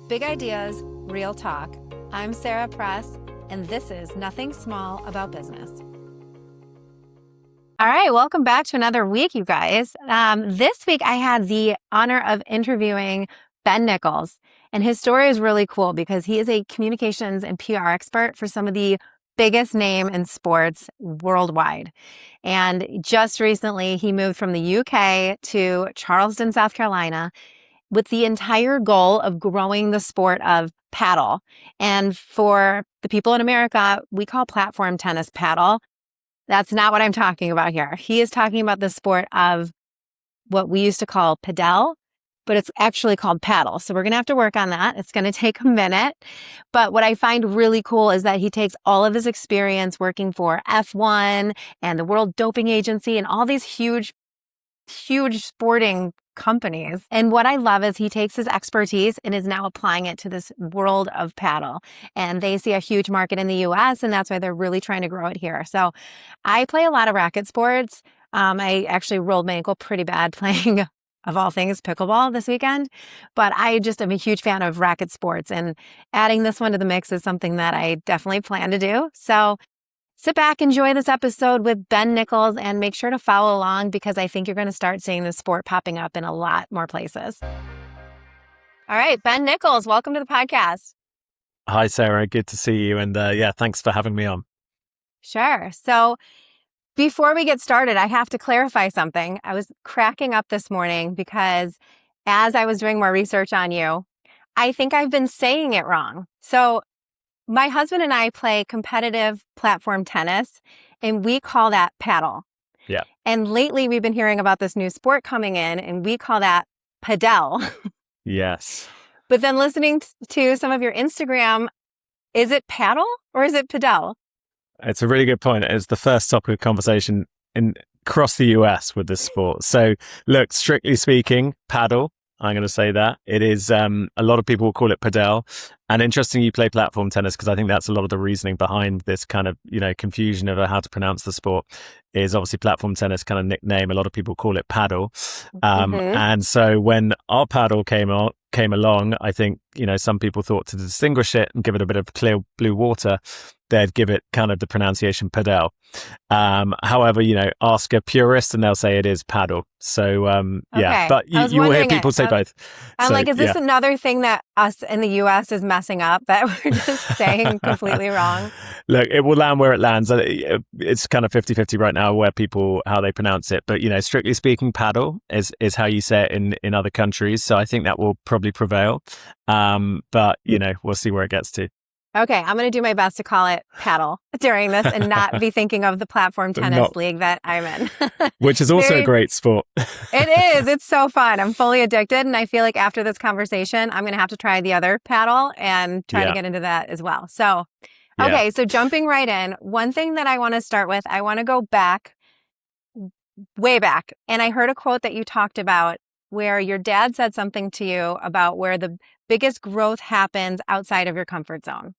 Big ideas, real talk. I'm Sara Press, and this is Nothing Small About Business. All right, welcome back to another week, you guys. This week, I had the honor of interviewing Ben Nichols, and his story is really cool because he is a communications and PR expert for some of the biggest name in sports worldwide. And just recently, he moved from the UK to Charleston, South Carolina, with the entire goal of growing the sport of paddle. And for the people in America, we call platform tennis paddle. That's not what I'm talking about here. He is talking about the sport of what we used to call padel, but it's actually called paddle. So we're going to have to work on that. It's going to take a minute. But what I find really cool is that he takes all of his experience working for F1 and the World Doping Agency and all these huge sporting companies. And what I love is he takes his expertise and is now applying it to this world of paddle. And they see a huge market in the US, and that's why they're really trying to grow it here. So I play a lot of racket sports. I actually rolled my ankle pretty bad playing, of all things, pickleball this weekend. But I just am a huge fan of racket sports, and adding this one to the mix is something that I definitely plan to do. So sit back, enjoy this episode with Ben Nichols, and make sure to follow along because I think you're going to start seeing this sport popping up in a lot more places. All right, Ben Nichols, welcome to the podcast. Hi, Sarah. Good to see you. And thanks for having me on. Sure. So before we get started, I have to clarify something. I was cracking up this morning because as I was doing more research on you, I think I've been saying it wrong. So my husband and I play competitive platform tennis, and we call that paddle. Yeah. And lately we've been hearing about this new sport coming in, and we call that padel. Yes. But then listening to some of your Instagram, is it paddle or is it padel? It's a really good point. It's the first topic of conversation across the US with this sport. So look, strictly speaking, paddle. I'm going to say that. It is, a lot of people will call it padel. And interesting you play platform tennis because I think that's a lot of the reasoning behind this kind of, confusion over how to pronounce the sport is obviously platform tennis kind of nickname. A lot of people call it paddle. And so when our paddle came along, I think, some people thought to distinguish it and give it a bit of clear blue water, they'd give it kind of the pronunciation padel. However, ask a purist and they'll say it is paddle. So, Okay. but you will hear people say both. I'm like, is this another thing that us in the US is messing up that we're just saying completely wrong? Look, it will land where it lands. It's kind of 50-50 right now how they pronounce it. But, strictly speaking, paddle is how you say it in other countries. So I think that will probably prevail. But, we'll see where it gets to. Okay, I'm going to do my best to call it paddle during this and not be thinking of the platform tennis league that I'm in. Which is also a great sport. It is. It's so fun. I'm fully addicted. And I feel like after this conversation, I'm going to have to try the other paddle and try to get into that as well. So, okay, so jumping right in, one thing that I want to start with, I want to go back, way back. And I heard a quote that you talked about where your dad said something to you about where the biggest growth happens outside of your comfort zone.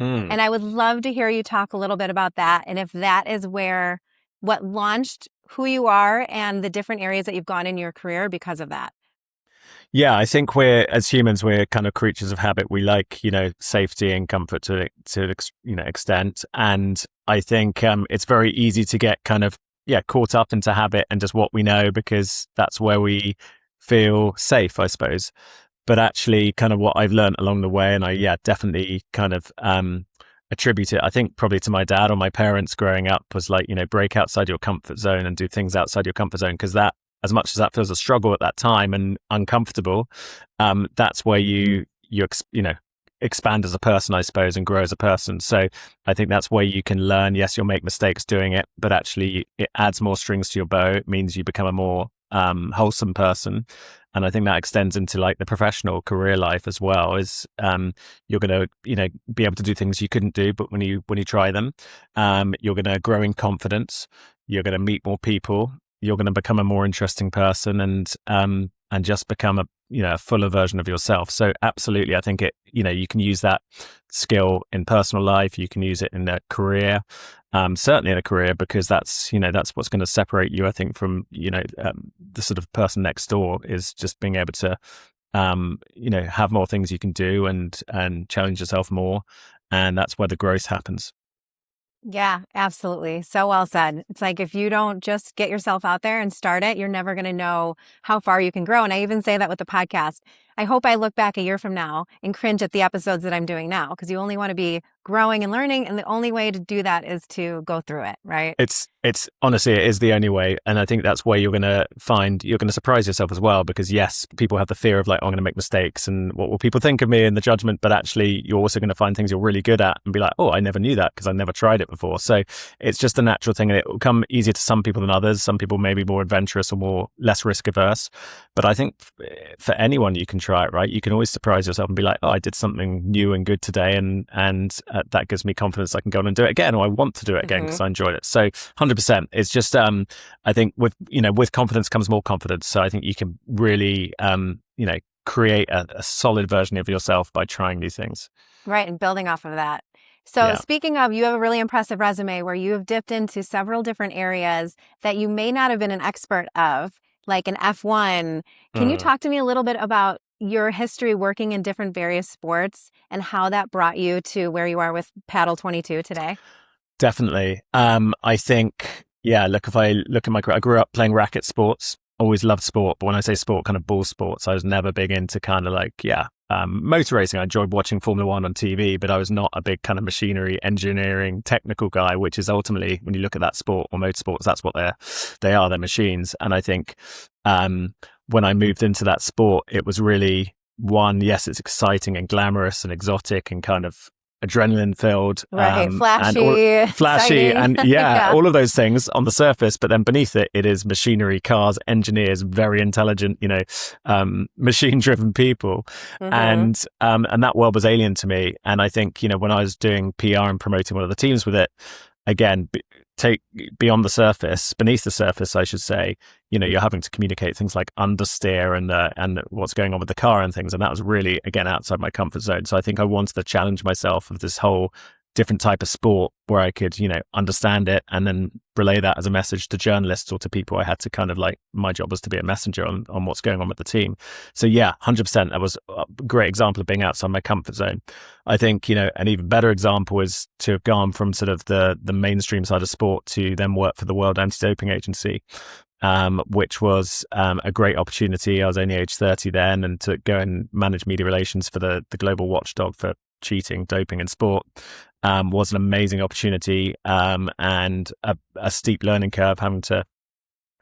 And I would love to hear you talk a little bit about that. And if that is what launched who you are and the different areas that you've gone in your career because of that. Yeah, I think as humans, we're kind of creatures of habit. We like, safety and comfort to extent. And I think it's very easy to get kind of, caught up into habit and just what we know because that's where we feel safe, I suppose. But actually kind of what I've learned along the way, and I definitely kind of attribute it, I think probably to my dad or my parents growing up was like, break outside your comfort zone and do things outside your comfort zone. Because that, as much as that feels a struggle at that time and uncomfortable, that's where you expand as a person, I suppose, and grow as a person. So I think that's where you can learn. Yes, you'll make mistakes doing it, but actually it adds more strings to your bow. It means you become a more wholesome person. And I think that extends into like the professional career life as well, is you're going to, be able to do things you couldn't do, but when you try them, you're going to grow in confidence. You're going to meet more people. You're going to become a more interesting person and just become a fuller version of yourself. So absolutely, I think you can use that skill in personal life. You can use it in a career, certainly in a career, because that's what's going to separate you, I think, from, the sort of person next door, is just being able to have more things you can do and challenge yourself more. And that's where the growth happens. Yeah, absolutely. So well said. It's like if you don't just get yourself out there and start it, you're never going to know how far you can grow. And I even say that with the podcast. I hope I look back a year from now and cringe at the episodes that I'm doing now, because you only want to be growing and learning. And the only way to do that is to go through it, right? It's honestly, it is the only way. And I think that's where you're going to surprise yourself as well, because yes, people have the fear of like, oh, I'm going to make mistakes and what will people think of me and the judgment, but actually you're also going to find things you're really good at and be like, oh, I never knew that because I never tried it before. So it's just a natural thing, and it will come easier to some people than others. Some people may be more adventurous or less risk averse, but I think for anyone, you can try it, right? You can always surprise yourself and be like, oh, I did something new and good today. And that gives me confidence I can go on and do it again, or I want to do it again because I enjoyed it. So 100%. It's just, I think with confidence comes more confidence. So I think you can really, create a solid version of yourself by trying new things. Right. And building off of that. So speaking of, you have a really impressive resume where you have dipped into several different areas that you may not have been an expert of, like an F1. Can you talk to me a little bit about your history working in different various sports and how that brought you to where you are with Padel22 today? Definitely. I think, look, if I look at my career, I grew up playing racket sports, always loved sport. But when I say sport, kind of ball sports, I was never big into kind of like, motor racing. I enjoyed watching Formula One on TV, but I was not a big kind of machinery, engineering, technical guy, which is ultimately, when you look at that sport or motorsports, that's what they're machines. And I think when I moved into that sport, it was really yes, it's exciting and glamorous and exotic and kind of adrenaline filled, right? Flashy, and all of those things on the surface, but then beneath it is machinery, cars, engineers, very intelligent, machine driven people. And that world was alien to me. And I think, when I was doing PR and promoting one of the teams with it, again, take beneath the surface, I should say, you're having to communicate things like understeer and what's going on with the car and things. And that was really, again, outside my comfort zone. So I think I wanted to challenge myself of this whole different type of sport where I could, understand it and then relay that as a message to journalists or to people. I had to kind of like, my job was to be a messenger on what's going on with the team. So 100%, that was a great example of being outside my comfort zone. I think, an even better example is to have gone from sort of the mainstream side of sport to then work for the World Anti-Doping Agency, which was a great opportunity. I was only age 30 then, and to go and manage media relations for the global watchdog for cheating, doping in sport was an amazing opportunity, and a steep learning curve, having to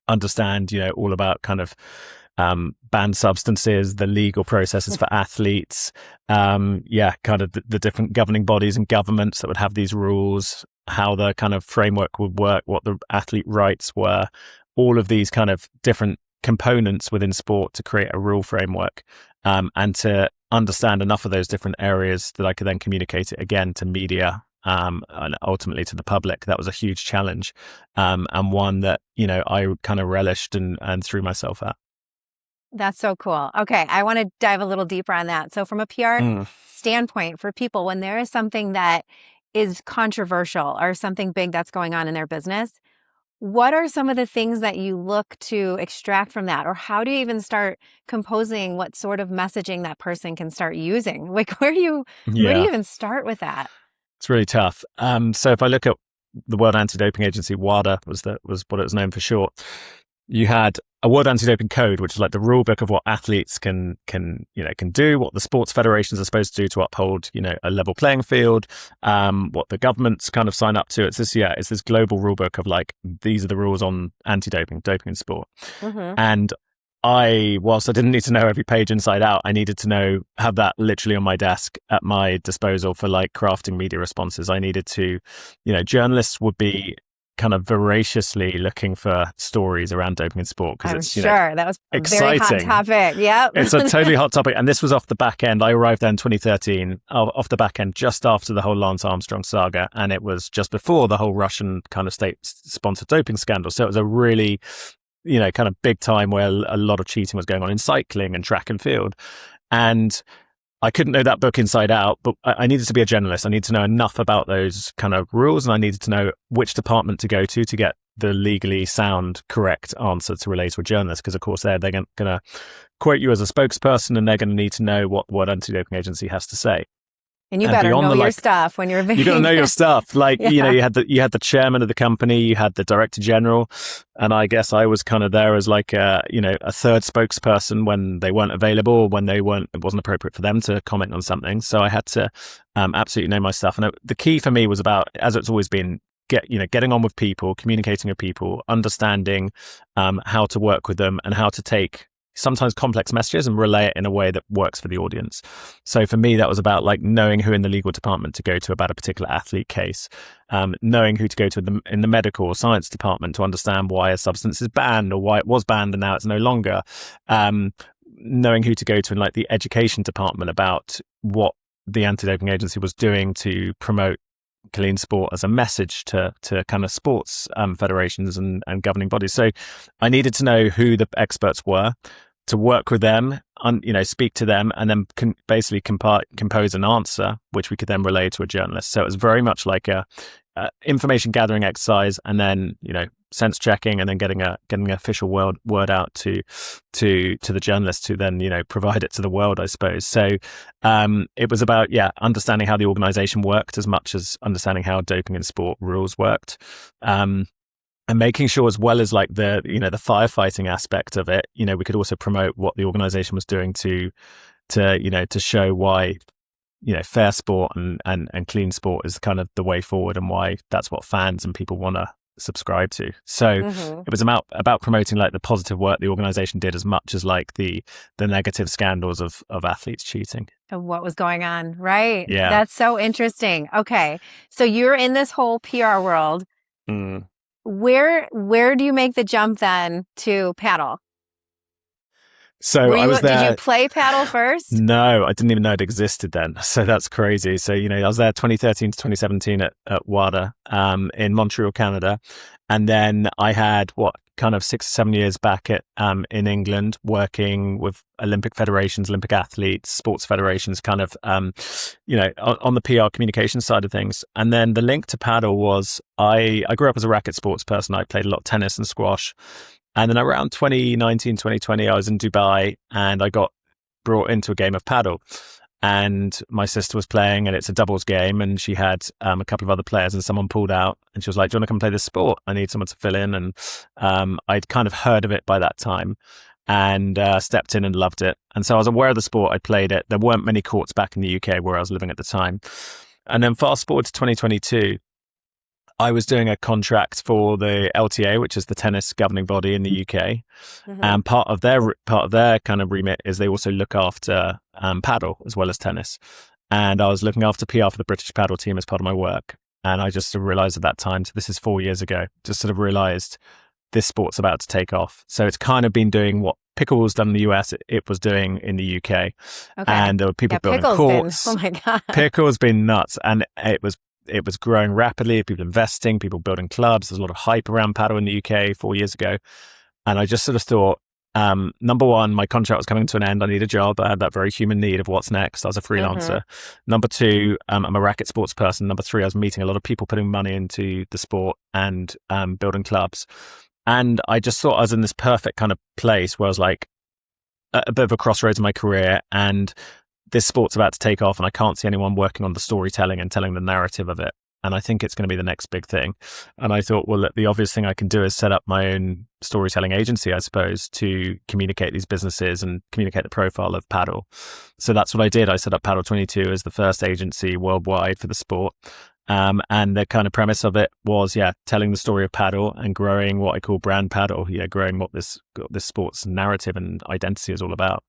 understand, all about kind of banned substances, the legal processes for athletes, kind of the different governing bodies and governments that would have these rules, how the kind of framework would work, what the athlete rights were, all of these kind of different components within sport to create a rule framework, and to understand enough of those different areas that I could then communicate it again to media, and ultimately to the public. That was a huge challenge, and one that, I kind of relished and threw myself at. That's so cool. Okay, I want to dive a little deeper on that. So from a PR standpoint, for people, when there is something that is controversial or something big that's going on in their business, what are some of the things that you look to extract from that? Or how do you even start composing what sort of messaging that person can start using? Like, where do you even start with that? It's really tough. So if I look at the World Anti-Doping Agency, WADA was what it was known for short. You had a World Anti-Doping Code, which is like the rule book of what athletes can do, what the sports federations are supposed to do to uphold, a level playing field, what the governments kind of sign up to. It's this global rule book of like, these are the rules on anti-doping, doping in sport. And whilst I didn't need to know every page inside out, I needed to have that literally on my desk at my disposal for like crafting media responses. I needed to, journalists would be kind of voraciously looking for stories around doping in sport, because it's sure that was a exciting. Very hot topic. Yep. It's a totally hot topic, and this was off the back end. I arrived there in 2013, off the back end just after the whole Lance Armstrong saga, and it was just before the whole Russian kind of state-sponsored doping scandal. So it was a really, kind of big time where a lot of cheating was going on in cycling and track and field, and I couldn't know that book inside out, but I needed to be a journalist. I needed to know enough about those kind of rules, and I needed to know which department to go to get the legally sound, correct answer to relay to a journalist, because of course they're going to quote you as a spokesperson, and they're going to need to know what anti-doping agency has to say. And you better know your stuff when you're you got to know your stuff. Like, yeah. you had the chairman of the company, you had the director general, and I guess I was kind of there as like a third spokesperson when they weren't available, when it wasn't appropriate for them to comment on something. So I had to absolutely know my stuff. And the key for me was about, as it's always been, getting on with people, communicating with people, understanding how to work with them and how to take sometimes complex messages and relay it in a way that works for the audience. So for me, that was about like knowing who in the legal department to go to about a particular athlete case, knowing who to go to in the medical or science department to understand why a substance is banned or why it was banned and now it's no longer, knowing who to go to in like the education department about what the anti-doping agency was doing to promote clean sport as a message to kind of sports federations and governing bodies. So I needed to know who the experts were, to work with them, speak to them, and then basically compose an answer, which we could then relay to a journalist. So it was very much like a information gathering exercise, and then sense checking, and then getting an official word out to the journalist to then provide it to the world, I suppose. So it was about understanding how the organization worked as much as understanding how doping in sport rules worked. And making sure, as well as like the the firefighting aspect of it, we could also promote what the organization was doing to show why fair sport and clean sport is kind of the way forward, and why that's what fans and people want to subscribe to. So it was about promoting like the positive work the organization did as much as like the negative scandals of athletes cheating. Of what was going on, right? Yeah, that's so interesting. Okay, so you're in this whole PR world. Where do you make the jump then to paddle? So I was there. Did you play paddle first? No, I didn't even know it existed then. So that's crazy. So, I was there 2013 to 2017 at WADA in Montreal, Canada. And then I had kind of 6 or 7 years back in England, working with Olympic federations, Olympic athletes, sports federations, kind of, on the PR communication side of things. And then the link to paddle was I grew up as a racket sports person. I played a lot of tennis and squash. And then around 2019, 2020, I was in Dubai and I got brought into a game of paddle. And my sister was playing, and it's a doubles game, and she had a couple of other players, and someone pulled out, and she was like, "Do you want to come play this sport? I need someone to fill in." And I'd kind of heard of it by that time, and stepped in and loved it. And so I was aware of the sport. I played it. There weren't many courts back in the UK where I was living at the time. And then fast forward to 2022, I was doing a contract for the LTA, which is the tennis governing body in the UK, and part of their kind of remit is they also look after paddle as well as tennis. And I was looking after PR for the British paddle team as part of my work. And I just realized at that time, so this is 4 years ago, just sort of realized this sport's about to take off. So it's kind of been doing what pickleball's done in the US, it was doing in the UK. Okay. And there were people building courts. Oh my God. Pickleball's been nuts. And it was growing rapidly, people investing, people building clubs. There's a lot of hype around paddle in the UK 4 years ago. And I just sort of thought, number one, my contract was coming to an end. I need a job. I had that very human need of what's next. I was a freelancer. Number two, I'm a racket sports person. Number three, I was meeting a lot of people putting money into the sport and building clubs. And I just thought I was in this perfect kind of place where I was like a bit of a crossroads in my career, and this sport's about to take off, and I can't see anyone working on the storytelling and telling the narrative of it. And I think it's going to be the next big thing. And I thought, well, the obvious thing I can do is set up my own storytelling agency, I suppose, to communicate these businesses and communicate the profile of paddle. So that's what I did. I set up Padel22 as the first agency worldwide for the sport. And the kind of premise of it was, telling the story of paddle and growing what I call brand paddle, growing what this sport's narrative and identity is all about.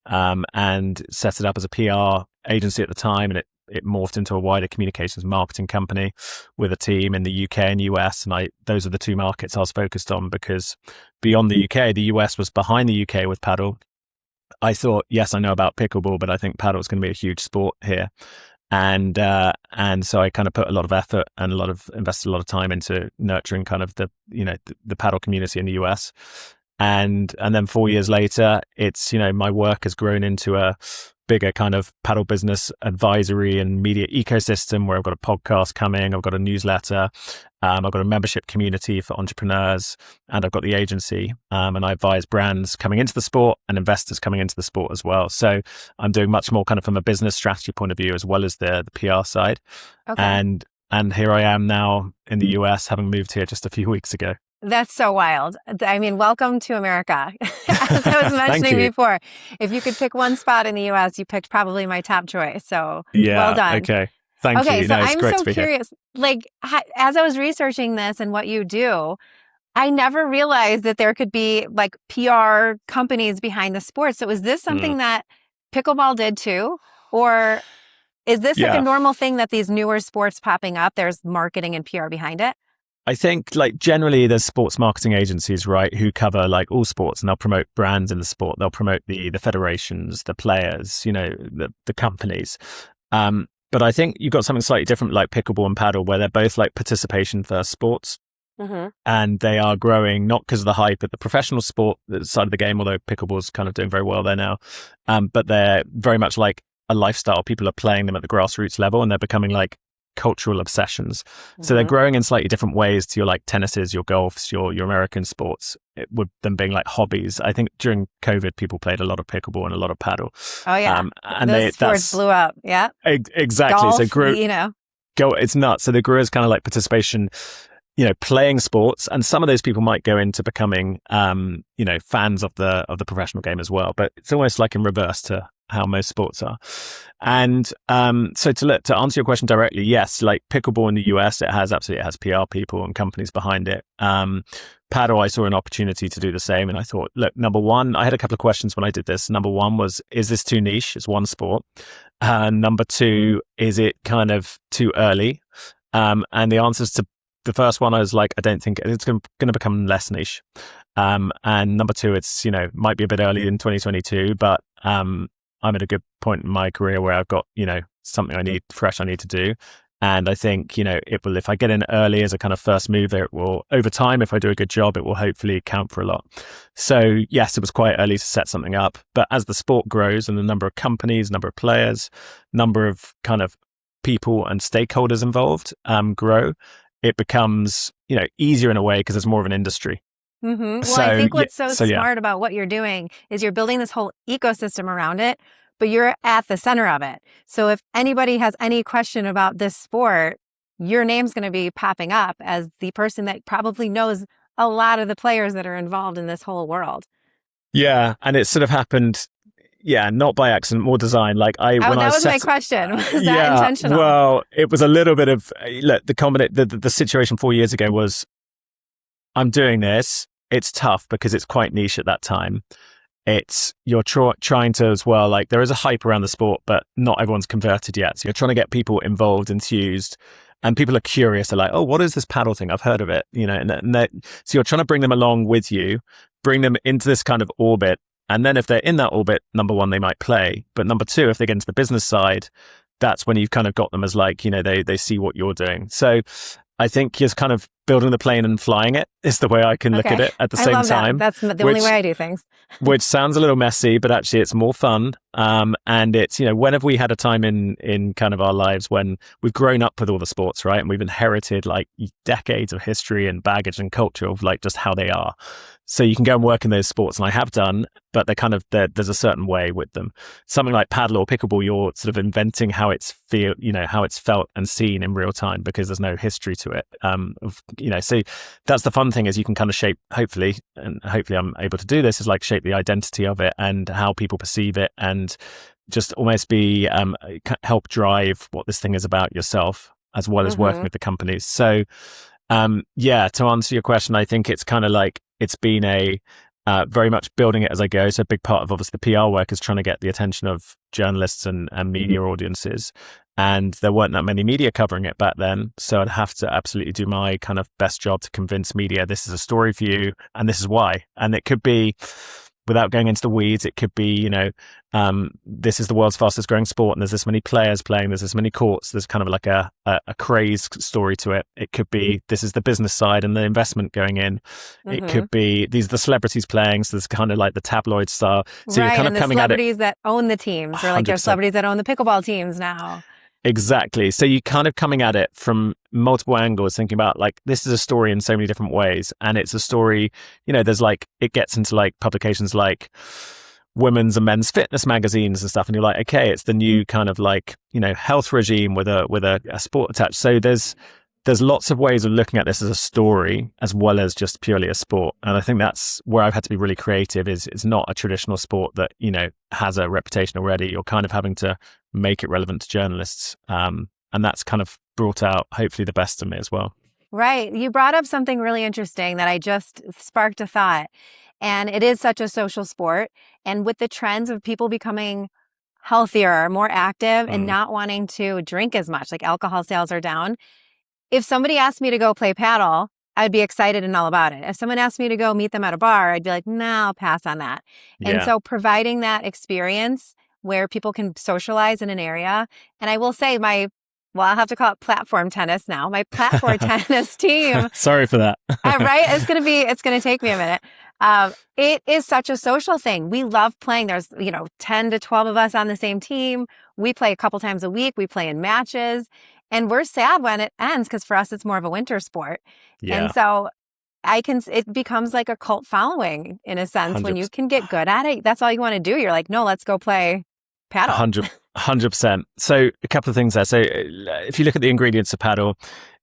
And set it up as a PR agency at the time, and it morphed into a wider communications marketing company with a team in the UK and US. And those are the two markets I was focused on, because beyond the UK, the US was behind the UK with paddle. I thought, yes, I know about pickleball, but I think paddle is going to be a huge sport here. And so I kind of put a lot of effort and invested a lot of time into nurturing kind of the paddle community in the US. And then 4 years later, it's, my work has grown into a bigger kind of paddle business advisory and media ecosystem where I've got a podcast coming, I've got a newsletter, I've got a membership community for entrepreneurs, and I've got the agency, and I advise brands coming into the sport and investors coming into the sport as well. So I'm doing much more kind of from a business strategy point of view as well as the PR side. Okay. And here I am now in the US, having moved here just a few weeks ago. That's so wild. I mean, welcome to America. As I was mentioning before, if you could pick one spot in the US, you picked probably my top choice. So well done. Okay. Thank you. Okay, so it's I'm great so to be curious. Like, as I was researching this and what you do, I never realized that there could be like PR companies behind the sport. So is this something that pickleball did too? Or is this like a normal thing that these newer sports popping up, there's marketing and PR behind it? I think like generally there's sports marketing agencies, right, who cover like all sports, and they'll promote brands in the sport. They'll promote the federations, the players, you know, the companies. But I think you've got something slightly different like pickleball and paddle, where they're both like participation first sports. And they are growing not because of the hype at the professional sport side of the game, although pickleball's kind of doing very well there now. But they're very much like a lifestyle. People are playing them at the grassroots level, and they're becoming like cultural obsessions. So they're growing in slightly different ways to your like tennises, your golfs, your American sports, with them being like hobbies. I think during COVID, people played a lot of pickleball and a lot of paddle. Oh yeah, and those sports blew up. Yeah, exactly. Golf, so grew, it's nuts. So they grew as kind of like participation, you know, playing sports, and some of those people might go into becoming, you know, fans of the professional game as well. But it's almost like in reverse to how most sports are. And so to answer your question directly, yes, like pickleball in the US, it has PR people and companies behind it. Paddle, I saw an opportunity to do the same, and I thought, look, number one, I had a couple of questions when I did this. Number one was, is this too niche? It's one sport. Number two, is it kind of too early? And the answers to the first one, I was like, I don't think it's going to become less niche. And number two, it's, you know, might be a bit early in 2022, but I'm at a good point in my career where I've got, you know, something I need to do. And I think, you know, it will, if I get in early as a kind of first mover, it will, over time, if I do a good job, it will hopefully count for a lot. So yes, it was quite early to set something up. But as the sport grows and the number of companies, number of players, number of kind of people and stakeholders involved grow, it becomes, you know, easier in a way because there's more of an industry. Well, I think what's so smart about what you're doing is you're building this whole ecosystem around it, but you're at the center of it. So if anybody has any question about this sport, your name's going to be popping up as the person that probably knows a lot of the players that are involved in this whole world. Yeah. And it sort of happened, not by accident, more design. Like that was my question. Was that intentional? Well, it was a little bit of, look, the situation 4 years ago was, I'm doing this. It's tough because it's quite niche at that time. You're trying to as well, like there is a hype around the sport, but not everyone's converted yet. So you're trying to get people involved, enthused, and people are curious. They're like, oh, what is this paddle thing? I've heard of it, you know, so you're trying to bring them along with you, bring them into this kind of orbit. And then if they're in that orbit, number one, they might play. But number two, if they get into the business side, that's when you've kind of got them as like, you know, they see what you're doing. So I think you're kind of building the plane and flying it is the way I can look at it at the same time. That's the only way I do things. Which sounds a little messy, but actually it's more fun. And it's, you know, when have we had a time in kind of our lives when we've grown up with all the sports, right? And we've inherited like decades of history and baggage and culture of like just how they are. So you can go and work in those sports, and I have done, but there's a certain way with them. Something like paddle or pickleball, you're sort of inventing how it's felt and seen in real time because there's no history to it. So that's the fun thing, is you can kind of shape, hopefully I'm able to do this, is like shape the identity of it and how people perceive it, and just almost be help drive what this thing is about yourself, as well as working with the companies. So to answer your question, I think it's kind of like it's been a very much building it as I go. So a big part of obviously the PR work is trying to get the attention of journalists and media audiences. And there weren't that many media covering it back then. So I'd have to absolutely do my kind of best job to convince media this is a story for you and this is why. And it could be, without going into the weeds, it could be, this is the world's fastest growing sport and there's this many players playing, there's this many courts, there's kind of like a craze story to it. It could be, this is the business side and the investment going in. It could be, these are the celebrities playing, so there's kind of like the tabloid style. So right, you're kind and of coming at it. Celebrities that own the teams, or like there's celebrities that own the pickleball teams now. Exactly. So you're kind of coming at it from multiple angles, thinking about like, this is a story in so many different ways. And it's a story, there's like, it gets into like publications like women's and men's fitness magazines and stuff. And you're like, okay, it's the new kind of like, health regime with a sport attached. So there's lots of ways of looking at this as a story as well as just purely a sport. And I think that's where I've had to be really creative. Is it's not a traditional sport that, has a reputation already. You're kind of having to make it relevant to journalists. And that's kind of brought out hopefully the best of me as well. Right. You brought up something really interesting that I just sparked a thought. And it is such a social sport. And with the trends of people becoming healthier, more active, and not wanting to drink as much, like alcohol sales are down. If somebody asked me to go play paddle, I'd be excited and all about it. If someone asked me to go meet them at a bar, I'd be like, nah, I'll pass on that. Yeah. And so providing that experience where people can socialize in an area. And I will say I'll have to call it platform tennis now. My platform tennis team. Sorry for that. Right? It's going to take me a minute. It is such a social thing. We love playing. There's, 10 to 12 of us on the same team. We play a couple times a week. We play in matches. And we're sad when it ends because for us, it's more of a winter sport. Yeah. And so it becomes like a cult following in a sense. 100%. When you can get good at it. That's all you want to do. You're like, no, let's go play paddle. 100%. So a couple of things there. So if you look at the ingredients of paddle,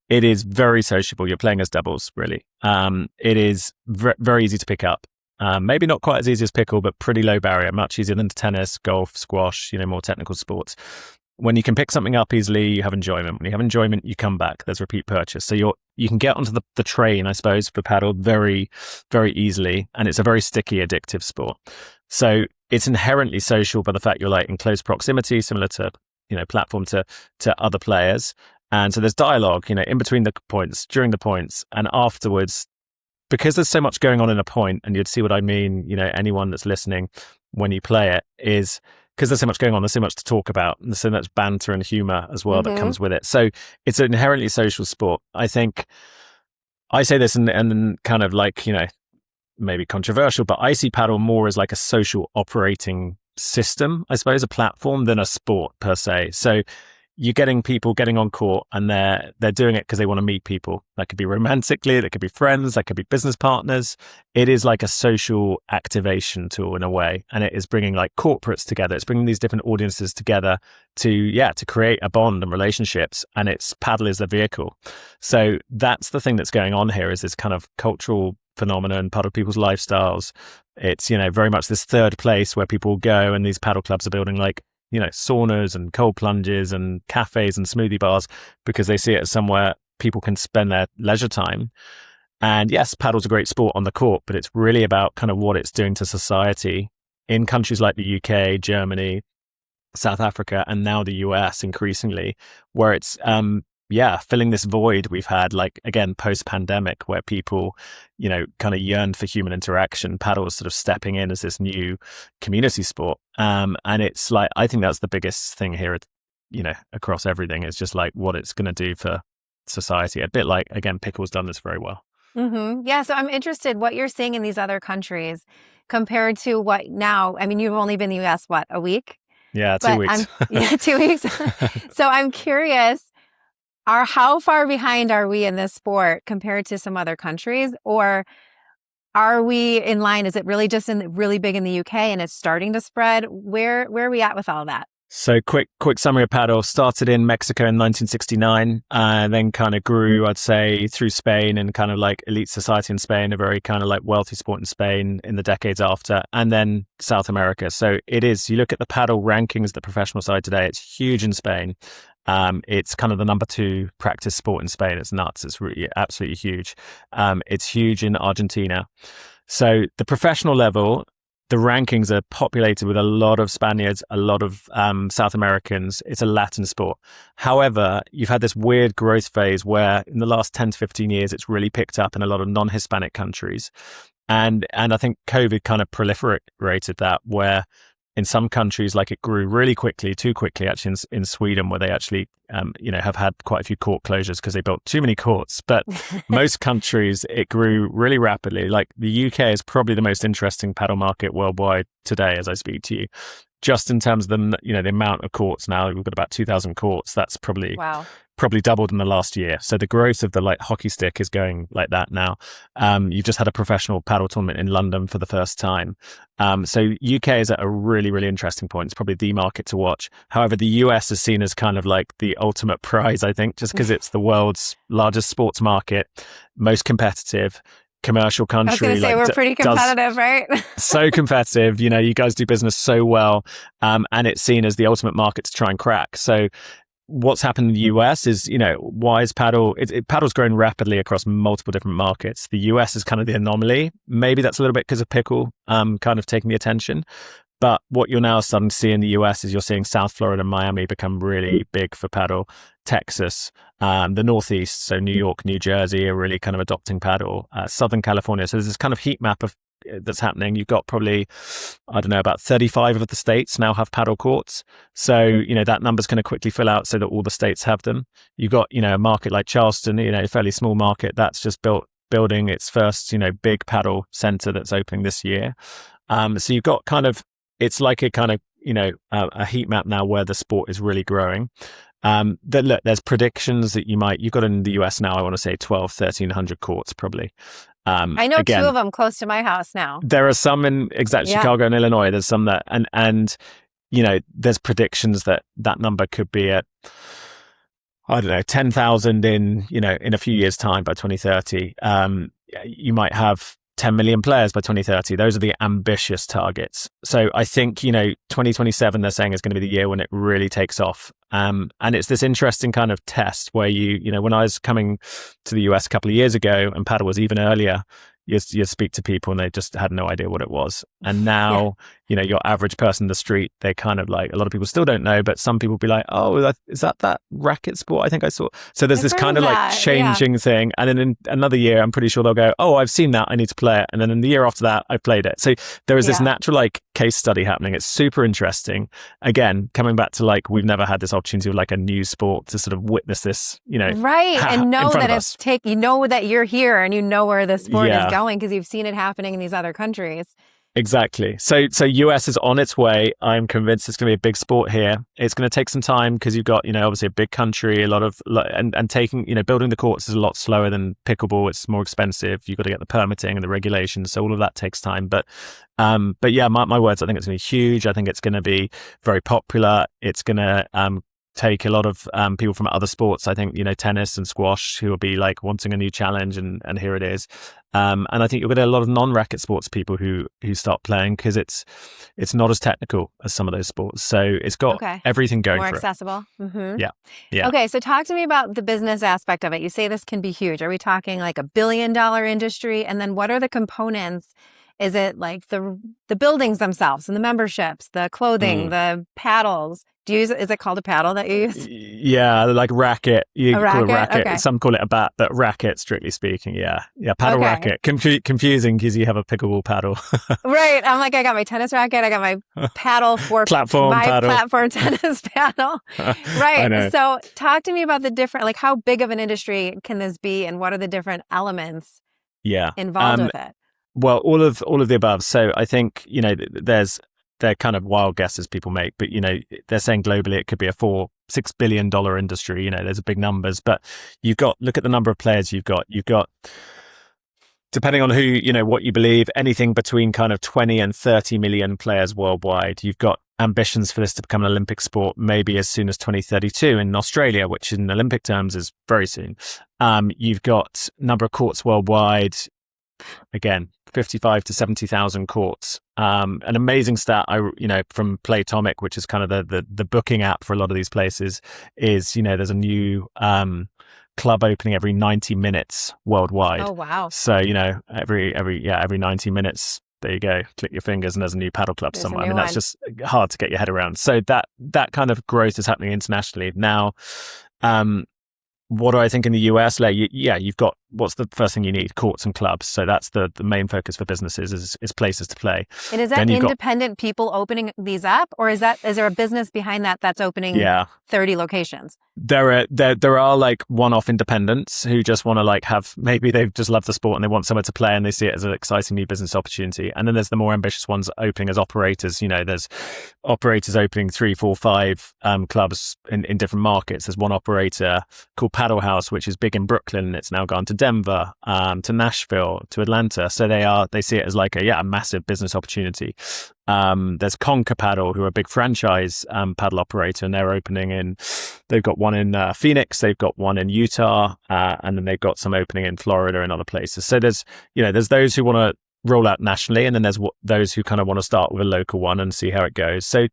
it is very sociable. You're playing as doubles, really. It is very easy to pick up. Maybe not quite as easy as pickle, but pretty low barrier, much easier than tennis, golf, squash, more technical sports. When you can pick something up easily, you have enjoyment. When you have enjoyment, you come back. There's repeat purchase. So you can get onto the train, I suppose, for paddle very, very easily. And it's a very sticky, addictive sport. So it's inherently social by the fact you're like in close proximity, similar to, platform to other players. And so there's dialogue, in between the points, during the points, and afterwards, because there's so much going on in a point, and you'd see what I mean, anyone that's listening when you play it is because there's so much going on, there's so much to talk about, and there's so much banter and humor as well that comes with it. So it's an inherently social sport. I think I say this and kind of like, maybe controversial, but I see paddle more as like a social operating system, I suppose, a platform than a sport per se. So you're getting people getting on court and they're doing it because they want to meet people. That could be romantically, that could be friends, that could be business partners. It is like a social activation tool in a way. And it is bringing like corporates together. It's bringing these different audiences together to create a bond and relationships. And it's paddle is the vehicle. So that's the thing that's going on here is this kind of cultural phenomenon, part of people's lifestyles. It's, very much this third place where people go, and these paddle clubs are building like, saunas and cold plunges and cafes and smoothie bars because they see it as somewhere people can spend their leisure time. And yes, paddle's a great sport on the court, but it's really about kind of what it's doing to society in countries like the UK, Germany, South Africa, and now the US increasingly, where it's, filling this void we've had, like, again, post-pandemic, where people, kind of yearned for human interaction. Paddle is sort of stepping in as this new community sport. And it's like, I think that's the biggest thing here, across everything. It's just like what it's going to do for society. A bit like, again, pickle's done this very well. Mm-hmm. Yeah. So I'm interested what you're seeing in these other countries compared to what now. I mean, you've only been in the US, a week? Yeah, 2 weeks. 2 weeks. So I'm curious, how far behind are we in this sport compared to some other countries? Or are we in line? Is it really just really big in the UK and it's starting to spread? Where are we at with all that? So quick summary of paddle. Started in Mexico in 1969, and then kind of grew, I'd say, through Spain and kind of like elite society in Spain, a very kind of like wealthy sport in Spain in the decades after, and then South America. So it is, you look at the paddle rankings, the professional side today, it's huge in Spain. It's kind of the number 2 practice sport in Spain. It's nuts. It's really absolutely huge. It's huge in Argentina. So the professional level, the rankings are populated with a lot of Spaniards, a lot of South Americans. It's a Latin sport. However, you've had this weird growth phase where in the last 10 to 15 years, it's really picked up in a lot of non-Hispanic countries. And I think COVID kind of proliferated that, where in some countries, like it grew really quickly, too quickly, actually in Sweden, where they actually, have had quite a few court closures because they built too many courts. But most countries, it grew really rapidly. Like the UK is probably the most interesting paddle market worldwide today, as I speak to you. Just in terms of the amount of courts now, we've got about 2,000 courts. That's probably Wow. probably doubled in the last year. So the growth of the like hockey stick is going like that now. You've just had a professional paddle tournament in London for the first time. So UK is at a really, really interesting point. It's probably the market to watch. However, the US is seen as kind of like the ultimate prize, I think, just because it's the world's largest sports market, most competitive, commercial country. I was going to say, we're pretty competitive, right? So competitive. You guys do business so well. And it's seen as the ultimate market to try and crack. So what's happened in the US is, why is paddle? Paddle's grown rapidly across multiple different markets. The US is kind of the anomaly. Maybe that's a little bit because of pickle kind of taking the attention. But what you're now starting to see in the US is you're seeing South Florida and Miami become really big for paddle. Texas, the Northeast, so New York, New Jersey are really kind of adopting paddle. Southern California. So there's this kind of heat map of that's happening. You've got probably, I don't know, about 35 of the states now have paddle courts. So, that number's going to quickly fill out so that all the states have them. You've got, a market like Charleston, a fairly small market that's just building its first, big paddle center that's opening this year. So you've got it's like a kind of, a heat map now where the sport is really growing. Look, there's predictions that you've got in the US now, I want to say 1,300 courts probably. I know again, 2 of them close to my house now. There are some in Chicago and Illinois. There's some that, and there's predictions that number could be at, I don't know, 10,000 in a few years' time by 2030. You might have 10 million players by 2030. Those are the ambitious targets. So I think, 2027, they're saying is going to be the year when it really takes off. And it's this interesting kind of test where when I was coming to the US a couple of years ago and paddle was even earlier, you speak to people and they just had no idea what it was. And now, your average person in the street, they kind of like, a lot of people still don't know, but some people be like, oh, is that racket sport I think I saw? So there's this kind of like changing thing. And then in another year, I'm pretty sure they'll go, oh, I've seen that, I need to play it. And then in the year after that, I've played it. So there is this natural like case study happening. It's super interesting. Again, coming back to like, we've never had this opportunity of like a new sport to sort of witness this, right. And know that that you're here and you know where the sport is going because you've seen it happening in these other countries. Exactly. So US is on its way. I'm convinced it's going to be a big sport here. It's going to take some time because you've got, obviously a big country, and taking, building the courts is a lot slower than pickleball. It's more expensive. You've got to get the permitting and the regulations. So all of that takes time. But yeah, my words, I think it's going to be huge. I think it's going to be very popular. It's going to take a lot of people from other sports. I think, tennis and squash who will be like wanting a new challenge and here it is. And I think you'll get a lot of non-racket sports people who start playing because it's not as technical as some of those sports. So it's got everything going for it. More accessible. Mm-hmm. Yeah. Okay. So talk to me about the business aspect of it. You say this can be huge. Are we talking like $1 billion industry? And then what are the components? Is it like the buildings themselves and the memberships, the clothing, the paddles? Is it called a paddle that you use? Yeah, like racket. You call it racket. Okay. Some call it a bat, but racket, strictly speaking. Yeah, paddle racket. Confusing because you have a pickleball paddle. Right. I'm like, I got my tennis racket. I got my paddle for platform tennis paddle. Right. I know. So talk to me about the different, like how big of an industry can this be and what are the different elements involved with it? Well, all of the above. So I think, they're kind of wild guesses people make, but, they're saying globally it could be a $4-6 billion industry. There's big numbers, but look at the number of players you've got, depending on who, what you believe, anything between kind of 20 and 30 million players worldwide. You've got ambitions for this to become an Olympic sport, maybe as soon as 2032 in Australia, which in Olympic terms is very soon. You've got number of courts worldwide. Again, 55 to 70,000 courts. An amazing stat, from Playtomic, which is kind of the booking app for a lot of these places, is there's a new club opening every 90 minutes worldwide. Oh wow! So every 90 minutes, there you go. Click your fingers and there's a new paddle club somewhere. I mean, that's just hard to get your head around. So that kind of growth is happening internationally now. What do I think in the US? Like, you've got what's the first thing you need? Courts and clubs. So that's the main focus for businesses is places to play. And is that independent people opening these up, or is there a business behind that that's opening 30 locations? There are like one-off independents who just want to like have, maybe they've just loved the sport and they want somewhere to play and they see it as an exciting new business opportunity. And then there's the more ambitious ones opening as operators. You know, there's operators opening 3, 4, 5 clubs in different markets. There's one operator called Padel House, which is big in Brooklyn. It's now gone to Denver, to Nashville, to Atlanta. So they see it as like a massive business opportunity. There's Conquer Paddle, who are a big franchise paddle operator, and they've got one in Phoenix, they've got one in Utah, and then they've got some opening in Florida and other places. So there's those who want to roll out nationally, and then there's those who kind of want to start with a local one and see how it goes. So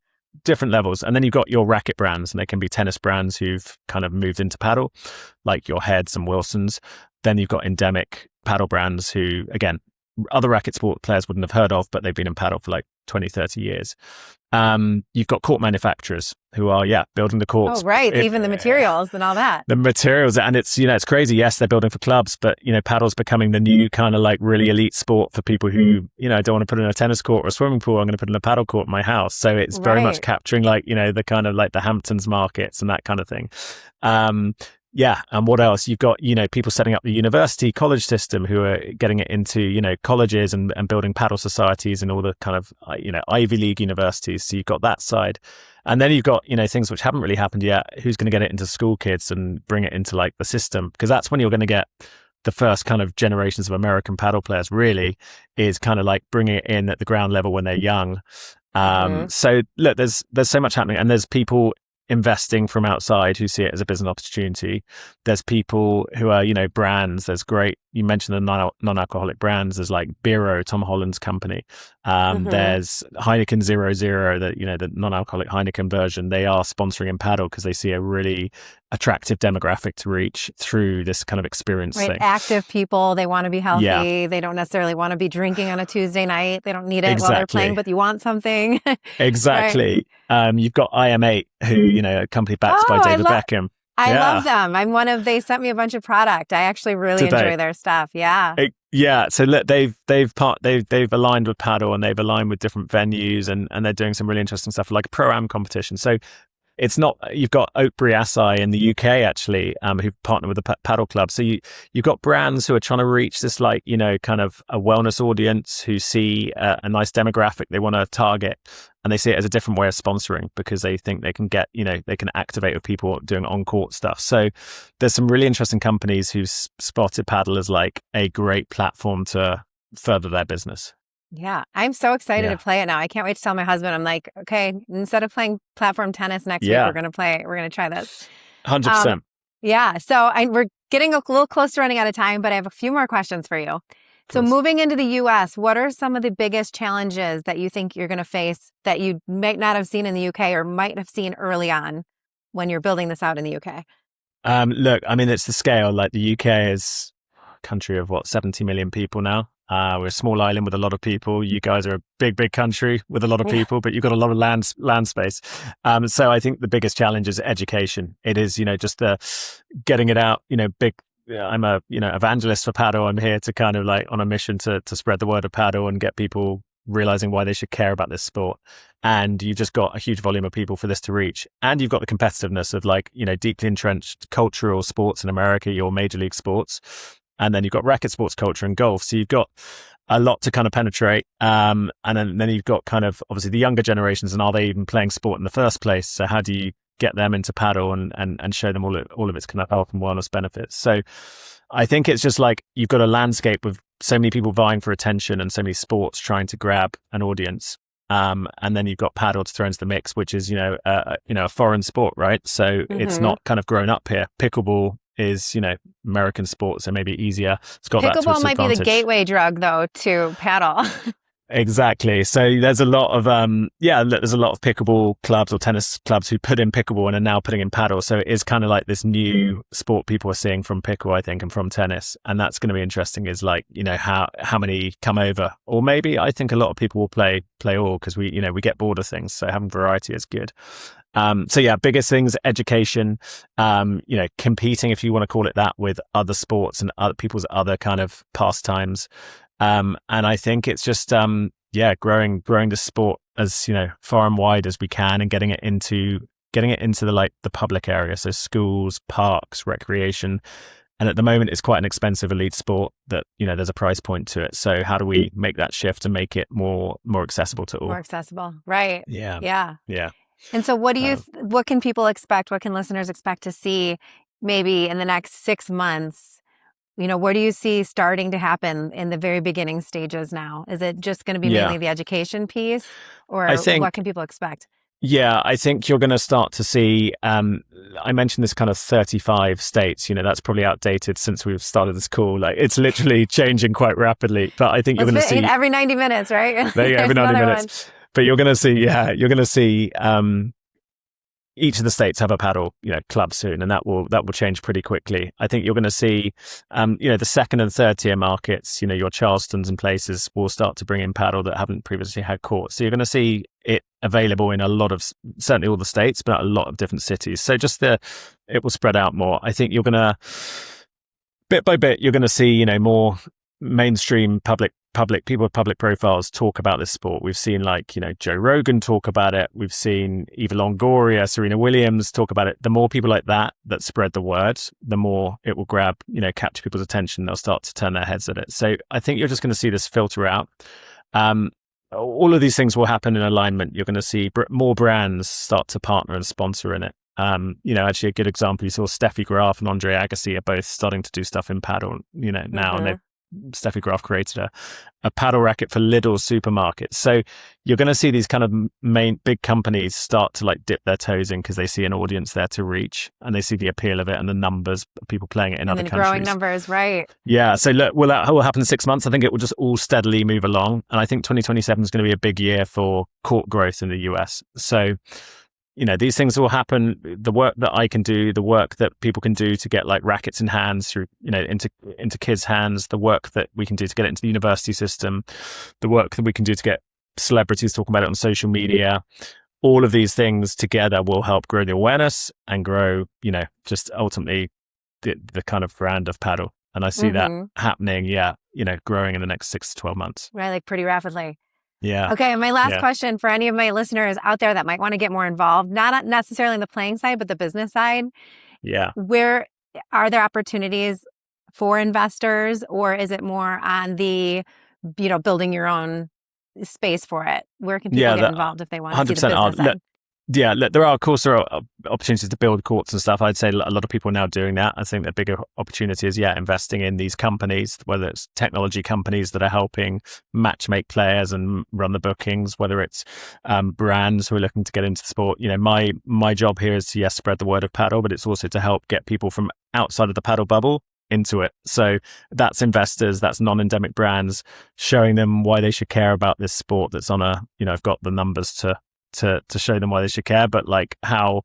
different levels. And then you've got your racket brands, and they can be tennis brands who've kind of moved into paddle, like your Heads and Wilsons. Then you've got endemic paddle brands who, again, other racket sport players wouldn't have heard of, but they've been in paddle for like 20, 30 years. You've got court manufacturers who are, building the courts. Oh, right. Even the materials and all that. The materials. And it's, it's crazy. Yes, they're building for clubs, but, paddle's becoming the new kind of like really elite sport for people who, don't want to put in a tennis court or a swimming pool. I'm going to put in a paddle court in my house. So it's very much capturing like, the kind of like the Hamptons markets and that kind of thing. And what else? You've got, people setting up the university college system who are getting it into, colleges and building paddle societies and all the kind of, Ivy League universities. So you've got that side. And then you've got, things which haven't really happened yet. Who's going to get it into school kids and bring it into like the system? Because that's when you're going to get the first kind of generations of American paddle players, really, is kind of like bringing it in at the ground level when they're young. So look, there's so much happening, and there's people investing from outside who see it as a business opportunity. There's people who are, brands. There's great, you mentioned the non-alcoholic brands. There's like Biro, Tom Holland's company. There's Heineken 00, the non-alcoholic Heineken version. They are sponsoring in paddle because they see a really attractive demographic to reach through this kind of experience thing. Active people, they want to be healthy. Yeah. They don't necessarily want to be drinking on a Tuesday night. They don't need it while they're playing, but you want something. Exactly. Right. You've got IM8, who, a company backed by David Beckham. I love them. They sent me a bunch of product. I actually really enjoy their stuff. Yeah. So look, they've aligned with paddle, and they've aligned with different venues, and they're doing some really interesting stuff like a pro-am competition. So it's not, you've got Oakbury Assay in the UK actually, who've partnered with the paddle club. So you've got brands who are trying to reach this like, kind of a wellness audience who see a nice demographic they want to target, and they see it as a different way of sponsoring because they think they can get, they can activate with people doing on-court stuff. So there's some really interesting companies who've spotted paddle as like a great platform to further their business. Yeah, I'm so excited to play it now. I can't wait to tell my husband. I'm like, okay, instead of playing platform tennis next week, we're going to try this. 100%. So we're getting a little close to running out of time, but I have a few more questions for you. So moving into the US, what are some of the biggest challenges that you think you're going to face that you might not have seen in the UK or might have seen early on when you're building this out in the UK? Look, I mean, it's the scale. Like the UK is a country of 70 million people now. We're a small island with a lot of people. You guys are a big country with a lot of people, but you've got a lot of land space. So I think the biggest challenge is education. It is, just the getting it out, I'm a, evangelist for paddle. I'm here to kind of like on a mission to spread the word of paddle and get people realizing why they should care about this sport. And you've just got a huge volume of people for this to reach. And you've got the competitiveness of like, deeply entrenched cultural sports in America, your major league sports. And then you've got racket sports culture and golf. So you've got a lot to kind of penetrate. And then you've got kind of obviously the younger generations, and are they even playing sport in the first place? So how do you get them into paddle and show them all of its kind of health and wellness benefits? So I think it's just like you've got a landscape with so many people vying for attention and so many sports trying to grab an audience. And then you've got paddle to throw into the mix, which is, a foreign sport, right? So it's not kind of grown up here. Pickleball is, American sport, so maybe easier. It's got Pickleball might be the gateway drug, though, to paddle. Exactly. So there's a lot of pickleball clubs or tennis clubs who put in pickleball and are now putting in paddle. So it is kind of like this new sport people are seeing from pickle, I think, and from tennis. And that's going to be interesting is like, how many come over, or maybe I think a lot of people will play all because we get bored of things. So having variety is good. So yeah, biggest things, education, competing, if you want to call it that, with other sports and other people's other kind of pastimes. And I think it's just, growing the sport as, far and wide as we can, and getting it into the public area. So schools, parks, recreation. And at the moment, it's quite an expensive elite sport that, there's a price point to it. So how do we make that shift and make it more accessible to all? More accessible. Right. Yeah. Yeah. Yeah. And so what can people expect? What can listeners expect to see maybe in the next 6 months? What do you see starting to happen in the very beginning stages now? Is it just going to be mainly the education piece, or what can people expect? Yeah, I think you're going to start to see, I mentioned this kind of 35 states, that's probably outdated since we've started this call. Like, it's literally changing quite rapidly, but I think you're going to see every 90 minutes, right? There you go, every 90 minutes. But you're going to see, each of the states have a paddle, club soon, and that will change pretty quickly. I think you're going to see, the second and third tier markets, your Charlestons and places will start to bring in paddle that haven't previously had courts. So you're going to see it available in a lot of, certainly all the states, but a lot of different cities. So it will spread out more. I think you're going to, bit by bit, you're going to see, more mainstream public people with public profiles talk about this sport. We've seen Joe Rogan talk about it. We've seen Eva Longoria, Serena Williams talk about it. The more people like that spread the word, the more it will capture people's attention. They'll start to turn their heads at it. So I think you're just going to see this filter out. All of these things will happen in alignment. You're going to see more brands start to partner and sponsor in it. Actually a good example, you saw Steffi Graf and Andre Agassi are both starting to do stuff in paddle, now, and Steffi Graf created a paddle racket for Lidl supermarkets. So you're going to see these kind of big companies start to dip their toes in because they see an audience there to reach, and they see the appeal of it and the numbers of people playing it in other countries. Growing numbers, right? Yeah. So look, that will happen in 6 months. I think it will just all steadily move along. And I think 2027 is going to be a big year for court growth in the US. So these things will happen. The work that I can do, the work that people can do to get rackets in hands through, into kids' hands, the work that we can do to get it into the university system, the work that we can do to get celebrities talking about it on social media, all of these things together will help grow the awareness and grow, just ultimately the kind of brand of paddle. And I see that happening, growing in the next 6 to 12 months. Right, pretty rapidly. Yeah. Okay. And my last question for any of my listeners out there that might want to get more involved, not necessarily on the playing side, but the business side. Yeah. Where are there opportunities for investors, or is it more on the, building your own space for it? Where can people get involved if they want to see the business side? Yeah, look, there are opportunities to build courts and stuff. I'd say a lot of people are now doing that. I think the bigger opportunity is, investing in these companies, whether it's technology companies that are helping match make players and run the bookings, whether it's brands who are looking to get into the sport. My job here is to, spread the word of paddle, but it's also to help get people from outside of the paddle bubble into it. So that's investors, that's non-endemic brands, showing them why they should care about this sport that's on I've got the numbers to show them why they should care, but how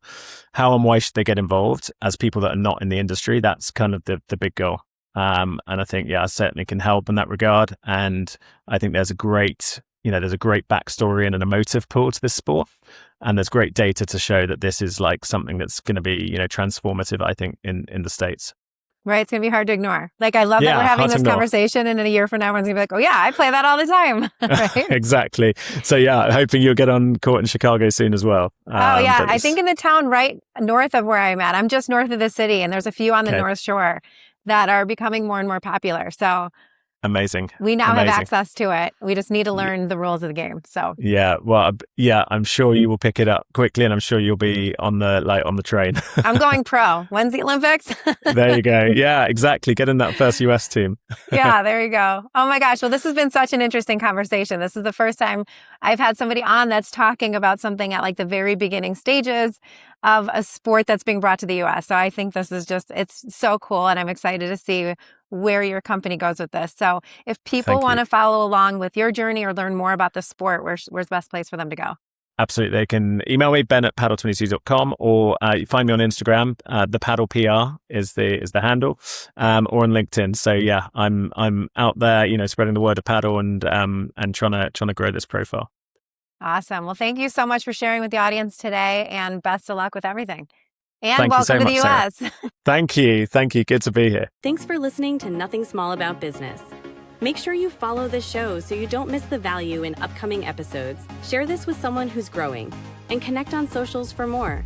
and why should they get involved as people that are not in the industry. That's kind of the big goal. And I think, I certainly can help in that regard. And I think there's a great backstory and an emotive pull to this sport. And there's great data to show that this is something that's going to be, transformative, I think, in the States. Right. It's going to be hard to ignore. I love that we're having this conversation, and in a year from now, everyone's going to be like, oh yeah, I play that all the time. Right? Exactly. So hoping you'll get on court in Chicago soon as well. I think in the town right north of where I'm at, I'm just north of the city, and there's a few on the North Shore that are becoming more and more popular. So amazing. We now have access to it. We just need to learn the rules of the game. So I'm sure you will pick it up quickly, and I'm sure you'll be on the train. I'm going pro. When's the Olympics? There you go. Yeah, exactly. Get in that first US team. Yeah, there you go. Oh my gosh. Well, this has been such an interesting conversation. This is the first time I've had somebody on that's talking about something at the very beginning stages of a sport that's being brought to the US. So I think this is it's so cool, and I'm excited to see where your company goes with this. So if people want to follow along with your journey or learn more about the sport, where's the best place for them to go? Absolutely. They can email me, ben@padel22.com, or you find me on Instagram. The Paddle PR is the handle, or on LinkedIn. So I'm out there, spreading the word of paddle and trying to grow this profile. Awesome. Well, thank you so much for sharing with the audience today, and best of luck with everything. And Thank you so welcome to the much, Sarah. US. Thank you. Thank you. Good to be here. Thanks for listening to Nothing Small About Business. Make sure you follow this show so you don't miss the value in upcoming episodes. Share this with someone who's growing, and connect on socials for more.